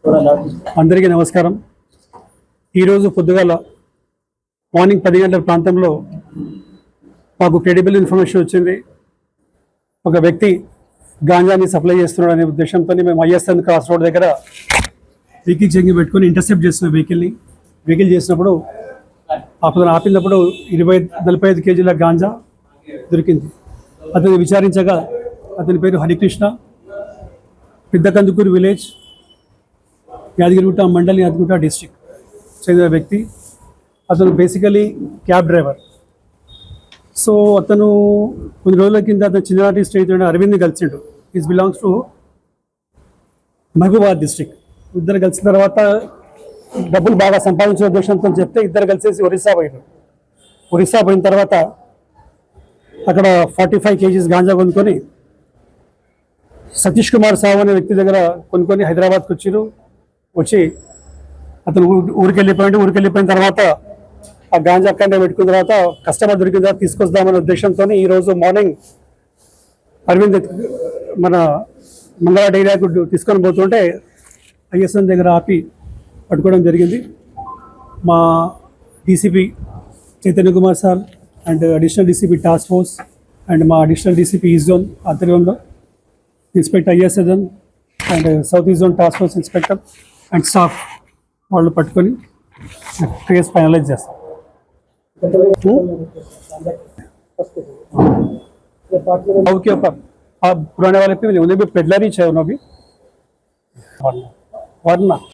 అందరికీ నమస్కారం. ఈరోజు పొద్దుగాల మార్నింగ్ 10 గంటల ప్రాంతంలో మాకు క్రెడిబుల్ ఇన్ఫర్మేషన్ వచ్చింది. ఒక వ్యక్తి గాంజాని సప్లై చేస్తున్నాడు అనే ఉద్దేశంతో మేము ఐఎస్ఎన్ క్రాస్ రోడ్ దగ్గర వెహికల్ చెకింగ్ పెట్టుకుని ఇంటర్సెప్ట్ చేస్తున్నాం. వెహికల్ చేసినప్పుడు అతను ఆపినప్పుడు 45 కేజీల గాంజా దొరికింది. అతన్ని విచారించగా అతని పేరు హరికృష్ణ, పెద్దకందుకూరు విలేజ్, యాదగిరిగుట్ట మండల్, యాదగిరిగుట్ట డిస్ట్రిక్ట్ చెందిన వ్యక్తి. అతను బేసికలీ క్యాబ్ డ్రైవర్. సో అతను కొన్ని రోజుల కింద అతను చిన్ననాటి స్నేహితుడు అరవింద్ని కలిసిండు. Is belongs to Mahabubabad district. ఇద్దరు కలిసిన తర్వాత డబ్బులు బాగా సంపాదించిన ఉద్దేశంతో చెప్తే ఇద్దరు కలిసేసి ఒరిస్సా పోయారు. ఒరిస్సా పోయిన తర్వాత అక్కడ 45 కేజీస్ గాంజా కొనుక్కొని సతీష్ కుమార్ సావు అనే వ్యక్తి దగ్గర కొనుక్కొని హైదరాబాద్కి వచ్చి అతను ఊరికి వెళ్ళిపోయిన తర్వాత ఆ గాంజా అక్కడనే పెట్టుకున్న తర్వాత కస్టమర్ దొరికిన తర్వాత తీసుకొస్తామనే ఉద్దేశంతో ఈరోజు మార్నింగ్ అరవింద్ మన మంగళ డైరీకు తీసుకొని పోతుంటే ఐఎస్ఎన్ దగ్గర ఆపి పట్టుకోవడం జరిగింది. మా DCP Chaitanya Kumar sir and additional DCP task force and మా అడిషనల్ డీసీపీ ఈస్ట్ జోన్ ఆధ్వర్యంలో inspector ఐఎస్ఎన్ and south east zone task force inspector and staff వాళ్ళు పట్టుకొని కేసు ఫైనలైజ్ చేస్తాం. ओके आप पुराने वाले पे उन्हें भी पेडलर ही चाहिए उन्हें भी वरना